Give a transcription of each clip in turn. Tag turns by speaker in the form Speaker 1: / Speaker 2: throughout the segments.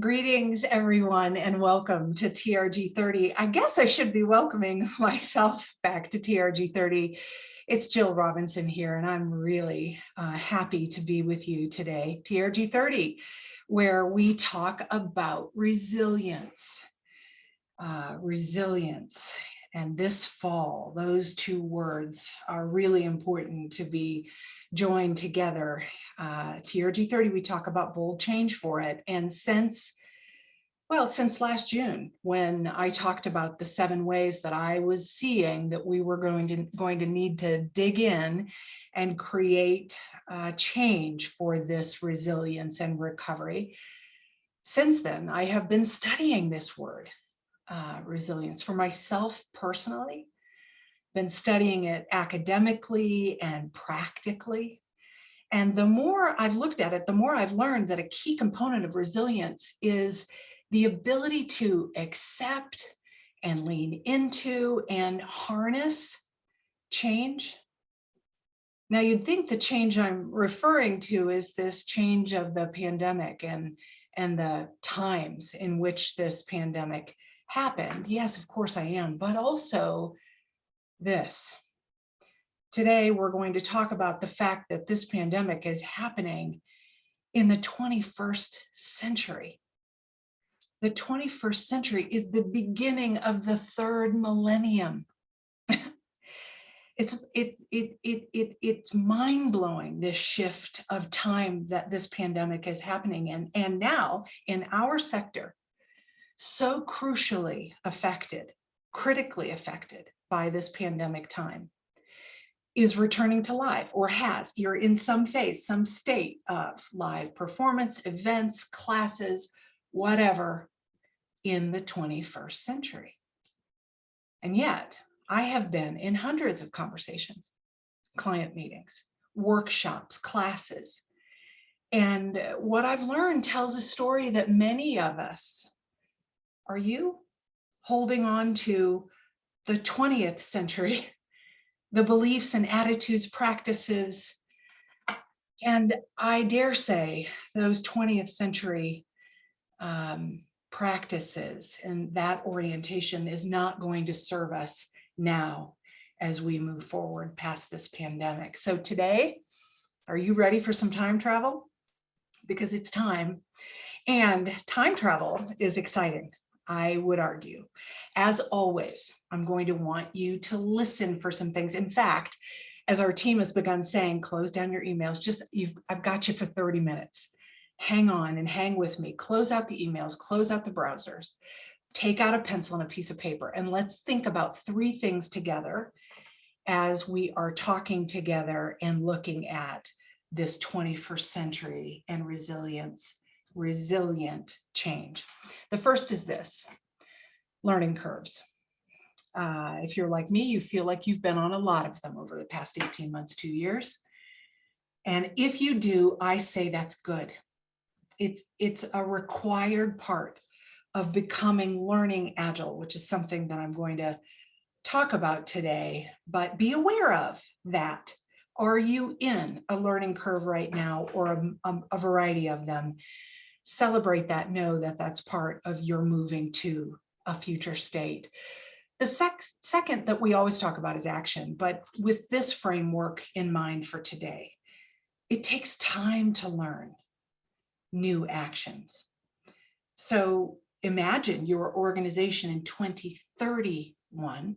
Speaker 1: Greetings, everyone, and welcome to TRG 30. I guess I should be welcoming myself back to TRG 30. It's Jill Robinson here, and I'm really happy to be with you today. TRG 30, where we talk about resilience. Resilience. And this fall, those two words are really important to be joined together. TRG 30, we talk about bold change for it. And since last June, when I talked about the 7 ways that I was seeing that we were going to need to dig in and create change for this resilience and recovery. Since then, I have been studying this word, resilience, for myself personally, been studying it academically and practically. And the more I've looked at it, the more I've learned that a key component of resilience is the ability to accept and lean into and harness change. Now, you'd think the change I'm referring to is this change of the pandemic and the times in which this pandemic happened. Yes, of course I am, but also this. Today, we're going to talk about the fact that this pandemic is happening in the 21st century. The 21st century is the beginning of the 3rd millennium. It's mind-blowing, this shift of time that this pandemic is happening in. And now in our sector, so crucially affected, critically affected by this pandemic time, is returning to live, or has. You're in some phase, some state of live performance, events, classes, whatever, in the 21st century. And yet, I have been in hundreds of conversations, client meetings, workshops, classes. And what I've learned tells a story that many of us, are you holding on to the 20th century, the beliefs and attitudes, practices, and I dare say those 20th century practices and that orientation is not going to serve us now as we move forward past this pandemic. So today, are you ready for some time travel? Because it's time, and time travel is exciting, I would argue. As always, I'm going to want you to listen for some things. In fact, as our team has begun saying, close down your emails, I've got you for 30 minutes. Hang on and hang with me. Close out the emails, close out the browsers, take out a pencil and a piece of paper, and let's think about 3 things together as we are talking together and looking at this 21st century and resilient change. The first is this: learning curves. If you're like me, you feel like you've been on a lot of them over the past 18 months, 2 years. And if you do, I say that's good. It's a required part of becoming learning agile, which is something that I'm going to talk about today. But be aware of that. Are you in a learning curve right now, or a variety of them? Celebrate that. Know that that's part of your moving to a future state. The second that we always talk about is action, but with this framework in mind for today, it takes time to learn new actions. So imagine your organization in 2031,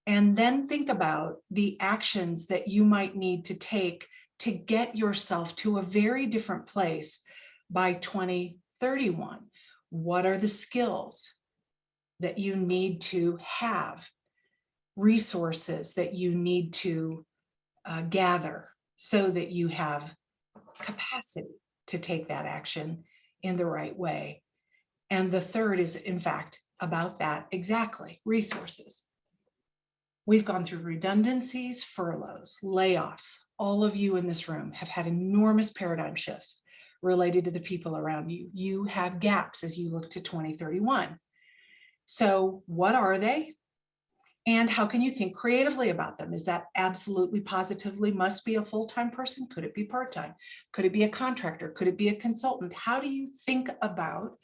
Speaker 1: and then think about the actions that you might need to take to get yourself to a very different place by 2031. What are the skills that you need to have, resources that you need to gather so that you have capacity to take that action in the right way? And the third is, in fact, about that exactly: resources. We've gone through redundancies, furloughs, layoffs. All of you in this room have had enormous paradigm shifts related to the people around you. You have gaps as you look to 2031. So what are they? And how can you think creatively about them? Is that absolutely positively must be a full-time person? Could it be part-time? Could it be a contractor? Could it be a consultant? How do you think about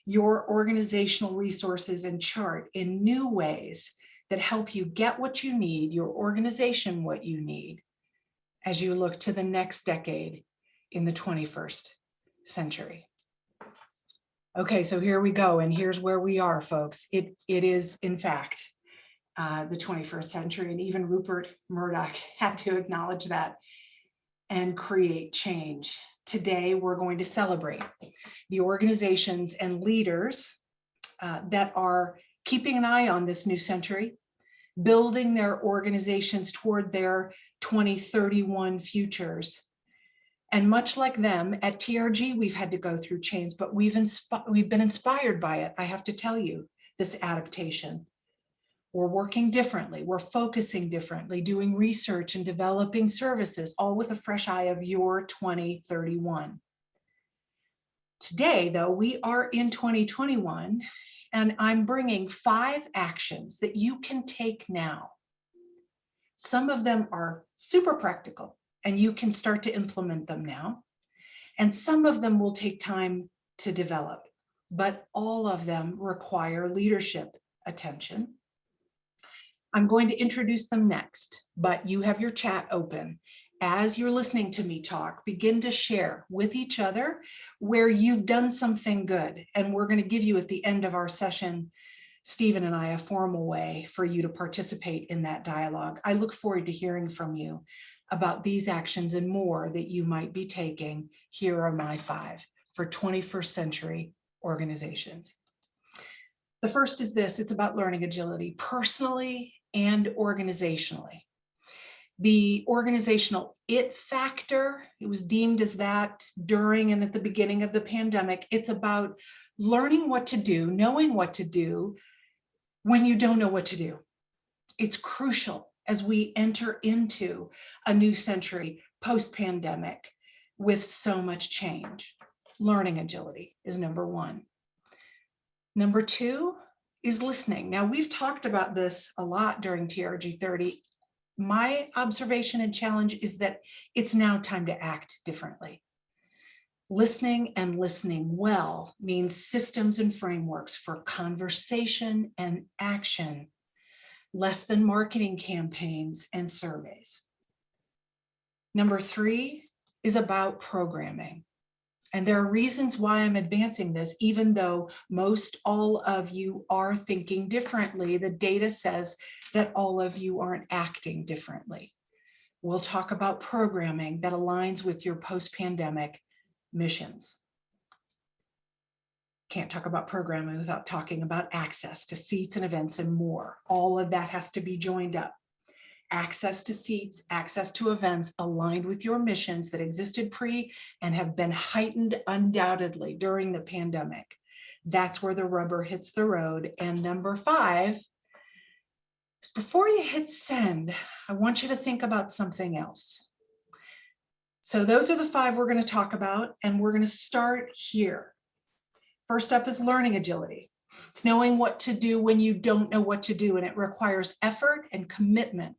Speaker 1: your organizational resources and chart in new ways that help you get what you need, your organization what you need, as you look to the next decade in the 21st century? Okay, so here we go, and here's where we are, folks. It is, in fact, the 21st century, and even Rupert Murdoch had to acknowledge that and create change. Today, we're going to celebrate the organizations and leaders that are keeping an eye on this new century, building their organizations toward their 2031 futures. And much like them, at TRG, we've had to go through change, but we've been inspired by it. I have to tell you, this adaptation. We're working differently, we're focusing differently, doing research and developing services, all with a fresh eye of your 2031. Today, though, we are in 2021, and I'm bringing 5 actions that you can take now. Some of them are super practical, and you can start to implement them now. And some of them will take time to develop, but all of them require leadership attention. I'm going to introduce them next, but you have your chat open. As you're listening to me talk, begin to share with each other where you've done something good. And we're going to give you at the end of our session, Stephen and I, a formal way for you to participate in that dialogue. I look forward to hearing from you about these actions and more that you might be taking. Here are my 5 for 21st century organizations. The first is this: it's about learning agility, personally and organizationally. The organizational it factor, it was deemed as that during and at the beginning of the pandemic. It's about learning what to do, knowing what to do when you don't know what to do. It's crucial as we enter into a new century post-pandemic with so much change. Learning agility is number 1. Number 2 is listening. Now, we've talked about this a lot during TRG 30. My observation and challenge is that it's now time to act differently. Listening and listening well means systems and frameworks for conversation and action, less than marketing campaigns and surveys. Number 3 is about programming. And there are reasons why I'm advancing this, even though most all of you are thinking differently. The data says that all of you aren't acting differently. We'll talk about programming that aligns with your post-pandemic missions. Can't talk about programming without talking about access to seats and events and more. All of that has to be joined up. Access to seats, access to events aligned with your missions that existed pre and have been heightened undoubtedly during the pandemic. That's where the rubber hits the road. And number 5, before you hit send, I want you to think about something else. So those are the 5 we're going to talk about, and we're going to start here. First up is learning agility. It's knowing what to do when you don't know what to do, and it requires effort and commitment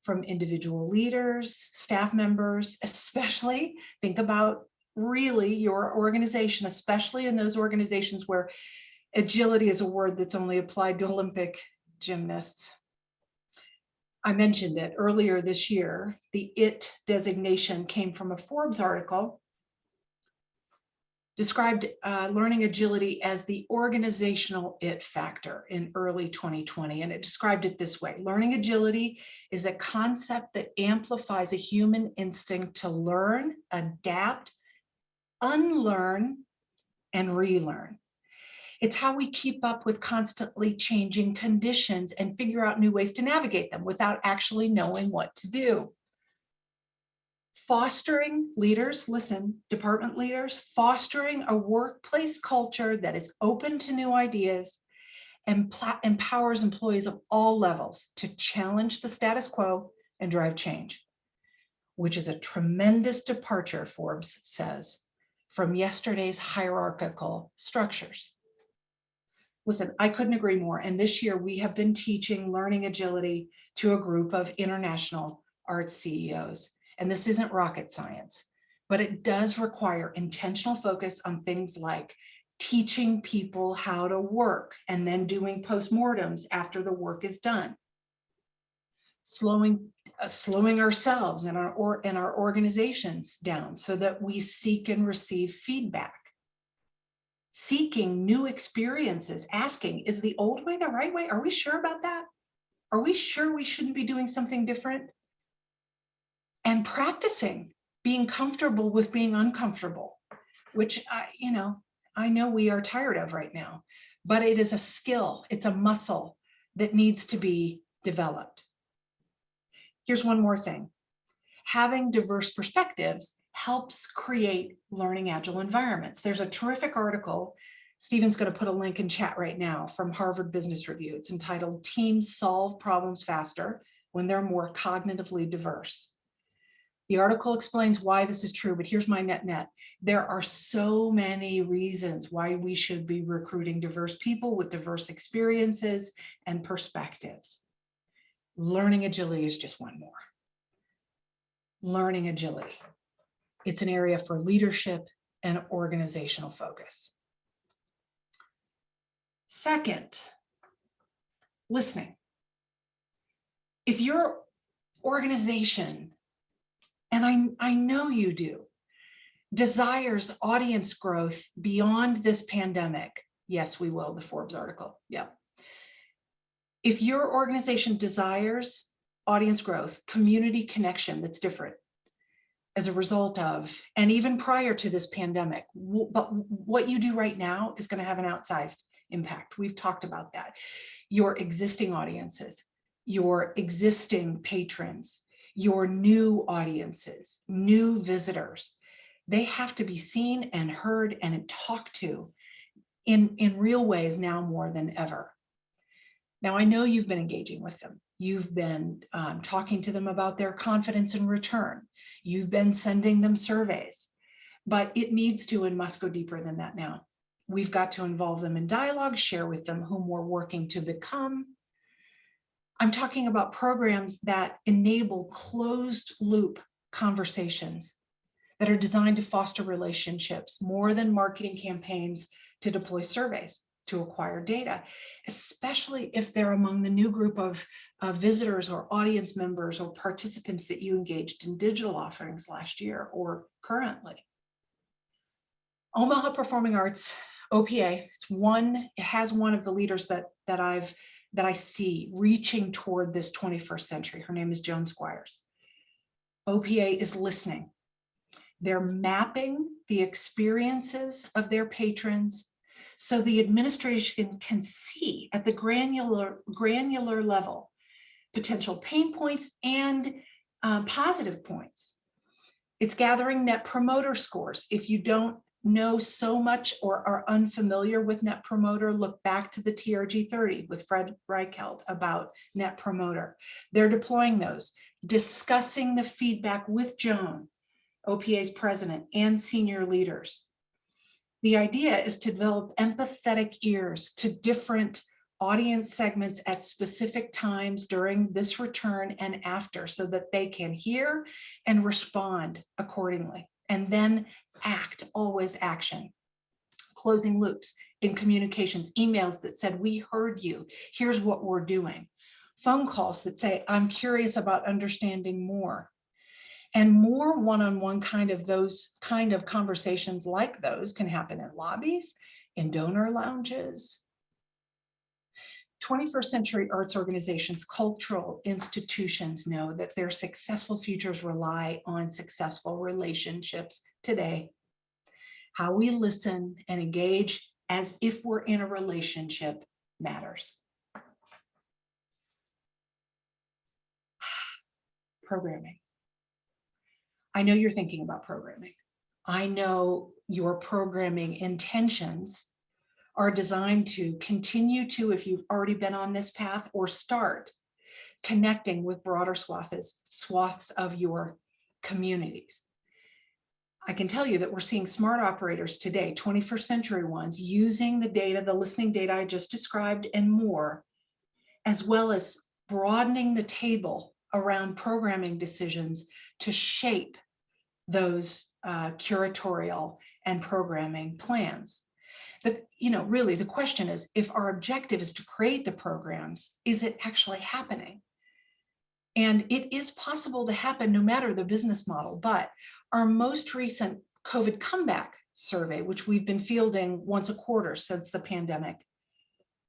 Speaker 1: from individual leaders, staff members, especially think about really your organization, especially in those organizations where agility is a word that's only applied to Olympic gymnasts. I mentioned it earlier this year. The IT designation came from a Forbes article described learning agility as the organizational it factor in early 2020. And it described it this way: learning agility is a concept that amplifies a human instinct to learn, adapt, unlearn, and relearn. It's how we keep up with constantly changing conditions and figure out new ways to navigate them without actually knowing what to do. Fostering leaders, listen, department leaders, fostering a workplace culture that is open to new ideas and empowers employees of all levels to challenge the status quo and drive change, which is a tremendous departure, Forbes says, from yesterday's hierarchical structures. Listen, I couldn't agree more. And this year we have been teaching learning agility to a group of international arts CEOs. And this isn't rocket science, but it does require intentional focus on things like teaching people how to work and then doing postmortems after the work is done. Slowing ourselves and our organizations down so that we seek and receive feedback. Seeking new experiences, asking, is the old way the right way? Are we sure about that? Are we sure we shouldn't be doing something different? And practicing being comfortable with being uncomfortable, which I know we are tired of right now, but it is a skill, it's a muscle that needs to be developed. Here's one more thing. Having diverse perspectives helps create learning agile environments. There's a terrific article, Stephen's going to put a link in chat right now, from Harvard Business Review. It's entitled Teams Solve Problems Faster When They're More Cognitively Diverse. The article explains why this is true, but here's my net. There are so many reasons why we should be recruiting diverse people with diverse experiences and perspectives. Learning agility is just one more. Learning agility. It's an area for leadership and organizational focus. Second, listening. If your organization, and I know you do, desires audience growth beyond this pandemic, yes, we will, the Forbes article, yeah. If your organization desires audience growth, community connection that's different as a result of, and even prior to this pandemic, but what you do right now is going to have an outsized impact. We've talked about that. Your existing audiences, your existing patrons, your new audiences, new visitors, they have to be seen and heard and talked to in real ways now more than ever. Now, I know you've been engaging with them. You've been talking to them about their confidence in return. You've been sending them surveys, but it needs to and must go deeper than that now. We've got to involve them in dialogue, share with them whom we're working to become. I'm talking about programs that enable closed loop conversations that are designed to foster relationships more than marketing campaigns to deploy surveys, to acquire data, especially if they're among the new group of visitors or audience members or participants that you engaged in digital offerings last year or currently. Omaha Performing Arts, OPA, it has one of the leaders that I see reaching toward this 21st century. Her name is Joan Squires. OPA is listening. They're mapping the experiences of their patrons so the administration can see at the granular level potential pain points and positive points. It's gathering net promoter scores. If you don't know so much or are unfamiliar with net promoter, look back to the TRG 30 with Fred Reichelt about net promoter. They're deploying those, discussing the feedback with Joan, OPA's president, and senior leaders. The idea is to develop empathetic ears to different audience segments at specific times during this return and after, so that they can hear and respond accordingly, and then act, always action. Closing loops in communications, emails that said, we heard you, here's what we're doing. Phone calls that say, I'm curious about understanding more. And more one-on-one kind of conversations like those can happen in lobbies, in donor lounges. 21st century arts organizations, cultural institutions know that their successful futures rely on successful relationships today. How we listen and engage as if we're in a relationship matters. Programming. I know you're thinking about programming. I know your programming intentions are designed to continue to, if you've already been on this path, or start connecting with broader swaths of your communities. I can tell you that we're seeing smart operators today, 21st century ones, using the data, the listening data I just described and more, as well as broadening the table around programming decisions to shape those curatorial and programming plans. But, really the question is, if our objective is to create the programs, is it actually happening? And it is possible to happen no matter the business model. But our most recent COVID comeback survey, which we've been fielding once a quarter since the pandemic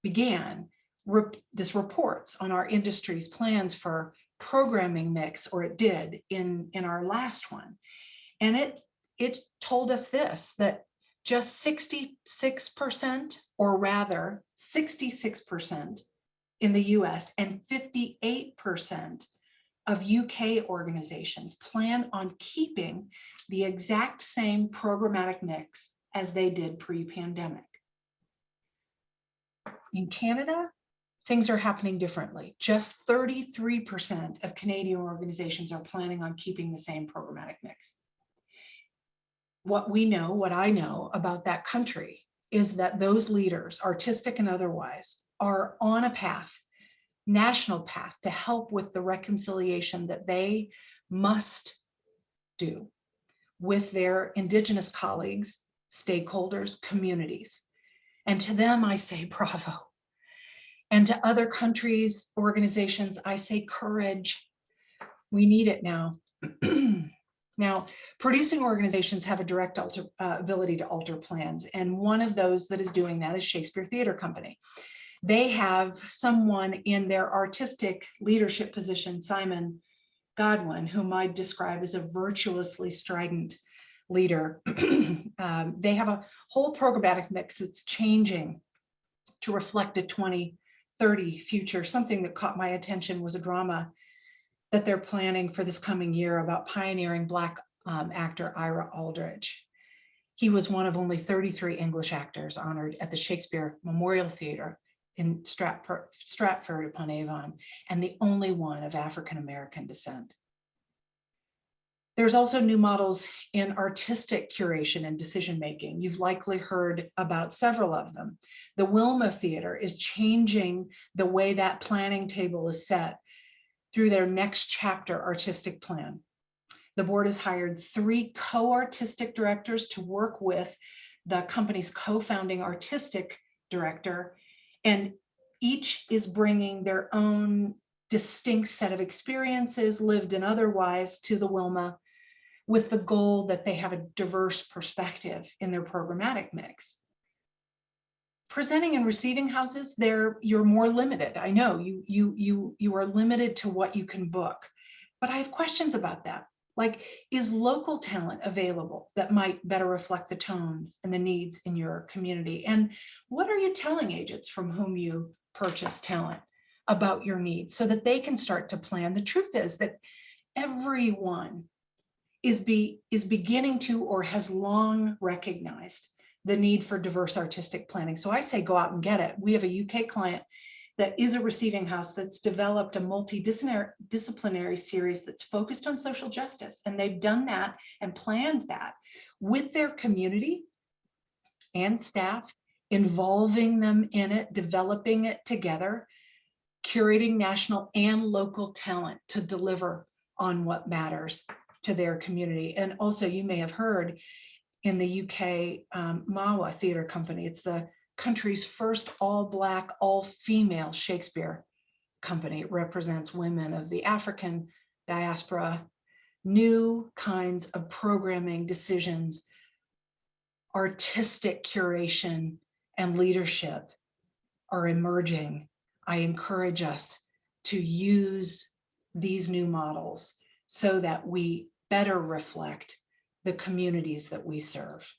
Speaker 1: began, this reports on our industry's plans for programming mix, or it did in our last one. And it told us this, that just 66%, or rather 66% in the US and 58% of UK organizations plan on keeping the exact same programmatic mix as they did pre-pandemic. In Canada, things are happening differently. Just 33% of Canadian organizations are planning on keeping the same programmatic mix. What I know about that country is that those leaders, artistic and otherwise, are on a path, national path, to help with the reconciliation that they must do with their Indigenous colleagues, stakeholders, communities. And to them, I say bravo. And to other countries, organizations, I say courage. We need it now. Now, producing organizations have a direct ability to alter plans. And one of those that is doing that is Shakespeare Theatre Company. They have someone in their artistic leadership position, Simon Godwin, whom I describe as a virtuously strident leader. They have a whole programmatic mix that's changing to reflect a 2030 future. Something that caught my attention was a drama that they're planning for this coming year about pioneering Black actor Ira Aldridge. He was one of only 33 English actors honored at the Shakespeare Memorial Theatre in Stratford-upon-Avon, and the only one of African-American descent. There's also new models in artistic curation and decision-making. You've likely heard about several of them. The Wilma Theater is changing the way that planning table is set through their next chapter artistic plan. The board has hired 3 co-artistic directors to work with the company's co-founding artistic director, and each is bringing their own distinct set of experiences, lived and otherwise, to the Wilma, with the goal that they have a diverse perspective in their programmatic mix. Presenting and receiving houses, you're more limited. I know you are limited to what you can book, but I have questions about that. Like, is local talent available that might better reflect the tone and the needs in your community? And what are you telling agents from whom you purchase talent about your needs so that they can start to plan? The truth is that everyone is beginning to, or has long recognized, the need for diverse artistic planning. So I say go out and get it. We have a UK client that is a receiving house that's developed a multidisciplinary series that's focused on social justice. And they've done that and planned that with their community and staff, involving them in it, developing it together, curating national and local talent to deliver on what matters to their community. And also, you may have heard, in the UK, Mawa Theatre Company, it's the country's first all-Black, all-female Shakespeare company. It represents women of the African diaspora. New kinds of programming decisions, artistic curation, and leadership are emerging. I encourage us to use these new models so that we better reflect the communities that we serve.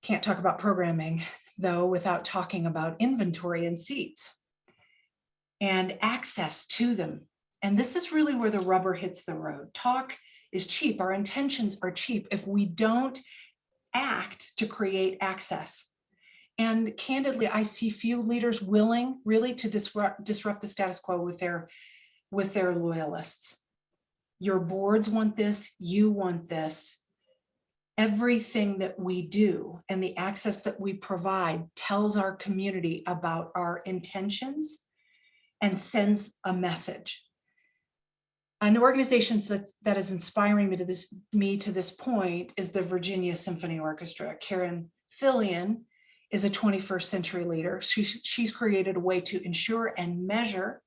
Speaker 1: Can't talk about programming, though, without talking about inventory and seats and access to them. And this is really where the rubber hits the road. Talk is cheap. Our intentions are cheap if we don't act to create access. And candidly, I see few leaders willing really to disrupt the status quo with their loyalists. Your boards want this, you want this. Everything that we do and the access that we provide tells our community about our intentions and sends a message. An organization that is inspiring me to this point is the Virginia Symphony Orchestra. Karen Fillion is a 21st century leader. She's created a way to ensure and measure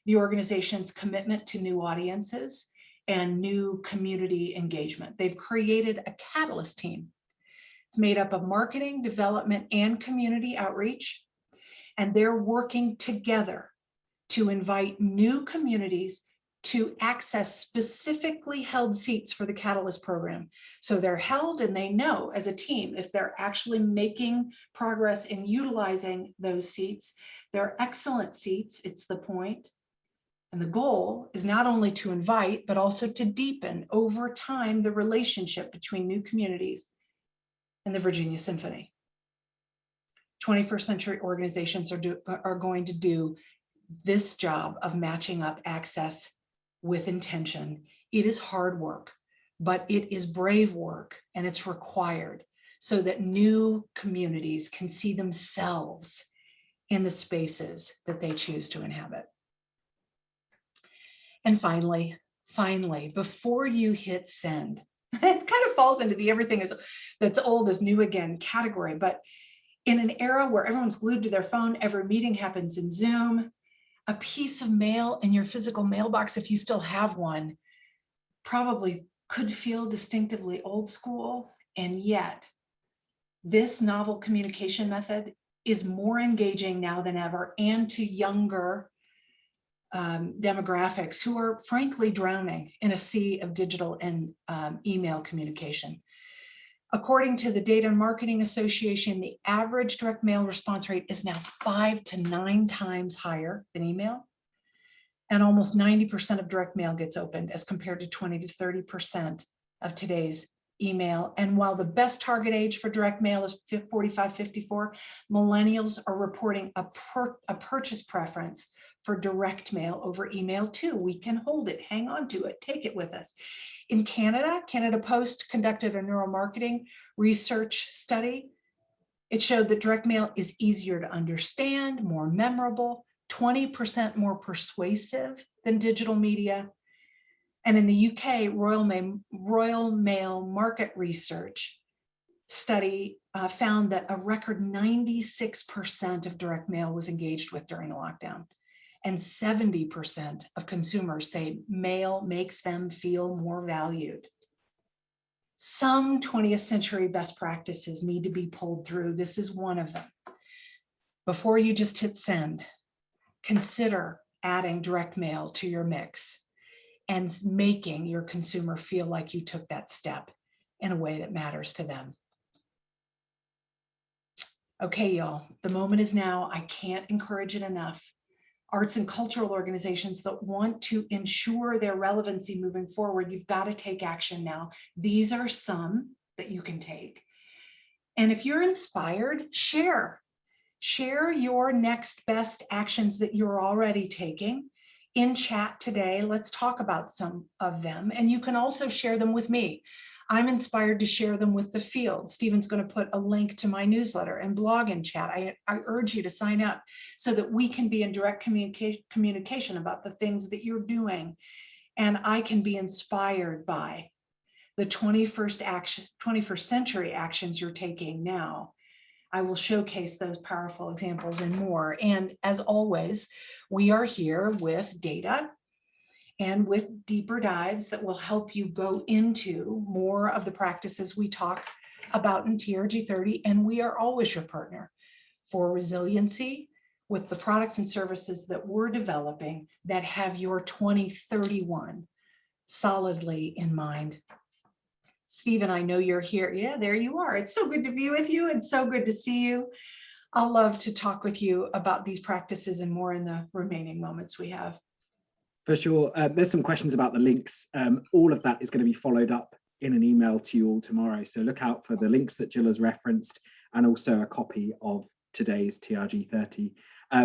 Speaker 1: the organization's commitment to new audiences and new community engagement. They've created a catalyst team. It's made up of marketing, development, and community outreach, and they're working together to invite new communities to access specifically held seats for the Catalyst program. So they're held and they know as a team if they're actually making progress in utilizing those seats. They're excellent seats, it's the point. And the goal is not only to invite, but also to deepen over time the relationship between new communities and the Virginia Symphony. 21st century organizations are going to do this job of matching up access with intention. It is hard work, but it is brave work, and it's required so that new communities can see themselves in the spaces that they choose to inhabit. And finally, before you hit send, it kind of falls into the everything that's old is new again category, but in an era where everyone's glued to their phone, every meeting happens in Zoom, a piece of mail in your physical mailbox, if you still have one, probably could feel distinctively old school. And yet, this novel communication method is more engaging now than ever, and to younger demographics who are frankly drowning in a sea of digital and email communication. According to the Data and Marketing Association, the average direct mail response rate is now 5 to 9 times higher than email. And almost 90% of direct mail gets opened as compared to 20 to 30% of today's email. And while the best target age for direct mail is 45-54, millennials are reporting a purchase preference for direct mail over email too. We can hold it, hang on to it, take it with us. In Canada, Canada Post conducted a neuromarketing research study. It showed that direct mail is easier to understand, more memorable, 20% more persuasive than digital media. And in the UK, Royal Mail Market Research study found that a record 96% of direct mail was engaged with during the lockdown. And 70% of consumers say mail makes them feel more valued. Some 20th century best practices need to be pulled through. This is one of them. Before you just hit send, consider adding direct mail to your mix and making your consumer feel like you took that step in a way that matters to them. Okay, y'all, the moment is now. I can't encourage it enough. Arts and cultural organizations that want to ensure their relevancy moving forward, you've got to take action now. These are some that you can take. And if you're inspired, share your next best actions that you're already taking in chat today. Let's talk about some of them. And you can also share them with me. I'm inspired to share them with the field. Stephen's going to put a link to my newsletter and blog in chat. I urge you to sign up so that we can be in direct communication about the things that you're doing. And I can be inspired by the 21st century actions you're taking now. I will showcase those powerful examples and more. And as always, we are here with data and with deeper dives that will help you go into more of the practices we talk about in TRG 30. And we are always your partner for resiliency with the products and services that we're developing that have your 2031 solidly in mind. Stephen, I know you're here. Yeah, there you are. It's so good to be with you and so good to see you. I'll love to talk with you about these practices and more in the remaining moments we have.
Speaker 2: For sure. There's some questions about the links. All of that is going to be followed up in an email to you all tomorrow. So look out for the links that Jill has referenced and also a copy of today's TRG 30.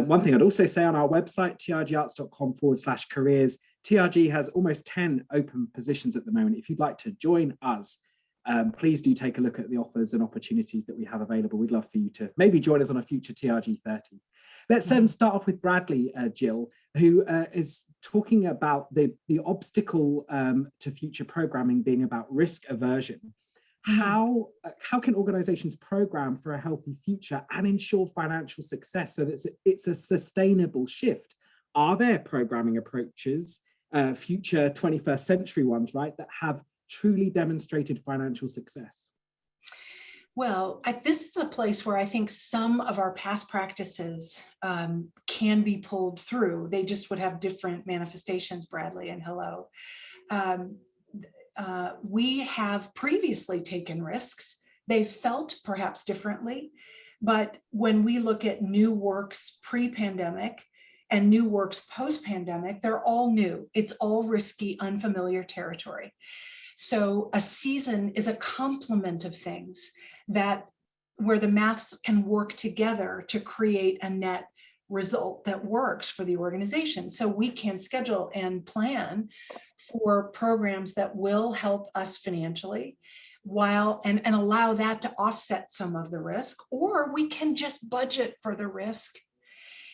Speaker 2: One thing I'd also say on our website, trgarts.com/careers, TRG has almost 10 open positions at the moment. If you'd like to join us, please do take a look at the offers and opportunities that we have available. We'd love for you to maybe join us on a future TRG 30. Let's start off with Bradley, Jill, who is talking about the obstacle to future programming being about risk aversion. How can organizations program for a healthy future and ensure financial success so that it's a sustainable shift? Are there programming approaches, future 21st century ones, right, that have truly demonstrated financial success?
Speaker 1: Well, this is a place where I think some of our past practices can be pulled through. They just would have different manifestations, Bradley, and hello. We have previously taken risks. They felt perhaps differently, but when we look at new works pre-pandemic and new works post-pandemic, they're all new. It's all risky, unfamiliar territory. So a season is a complement of things where the maths can work together to create a net result that works for the organization. So we can schedule and plan for programs that will help us financially and allow that to offset some of the risk, or we can just budget for the risk.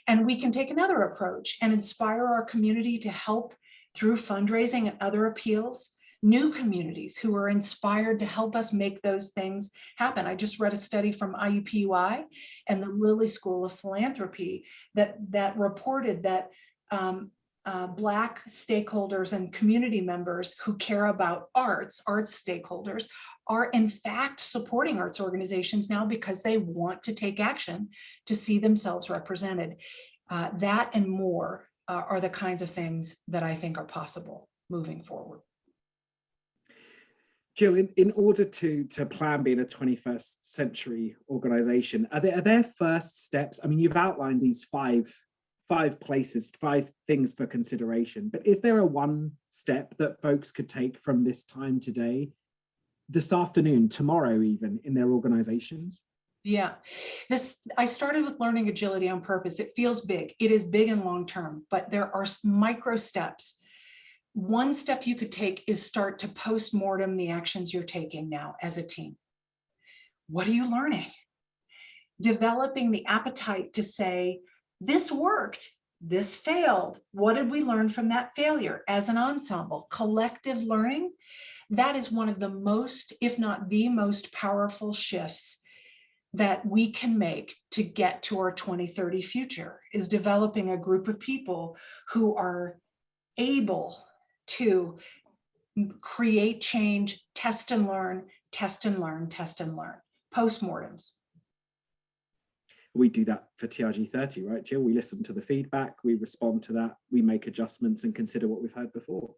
Speaker 1: And we can take another approach and inspire our community to help through fundraising and other appeals, new communities who are inspired to help us make those things happen. I just read a study from IUPUI and the Lilly School of Philanthropy that reported that Black stakeholders and community members who care about arts stakeholders, are in fact supporting arts organizations now because they want to take action to see themselves represented. That and more are the kinds of things that I think are possible moving forward.
Speaker 2: Jill, in order to plan being a 21st century organization, are there first steps? I mean, you've outlined these five places, 5 things for consideration, but is there a one step that folks could take from this time today, this afternoon, tomorrow even, in their organizations?
Speaker 1: Yeah, I started with learning agility on purpose. It feels big. It is big and long term, but there are micro steps. One step you could take is start to post-mortem the actions you're taking now as a team. What are you learning? Developing the appetite to say, this worked, this failed. What did we learn from that failure as an ensemble? Collective learning, that is one of the most, if not the most powerful shifts that we can make to get to our 2030 future, is developing a group of people who are able to create change, test and learn, test and learn, test and learn, postmortems.
Speaker 2: We do that for TRG 30, right, Jill? We listen to the feedback, we respond to that, we make adjustments and consider what we've heard before.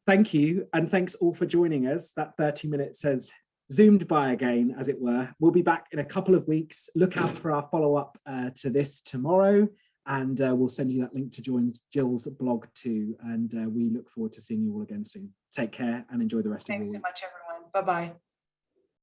Speaker 2: Thank you, and thanks all for joining us. That 30 minutes has zoomed by again, as it were. We'll be back in a couple of weeks. Look out for our follow-up to this tomorrow, and we'll send you that link to join Jill's blog too. And we look forward to seeing you all again soon. Take care and enjoy the rest of your week.
Speaker 1: Thanks so much, everyone. Bye-bye.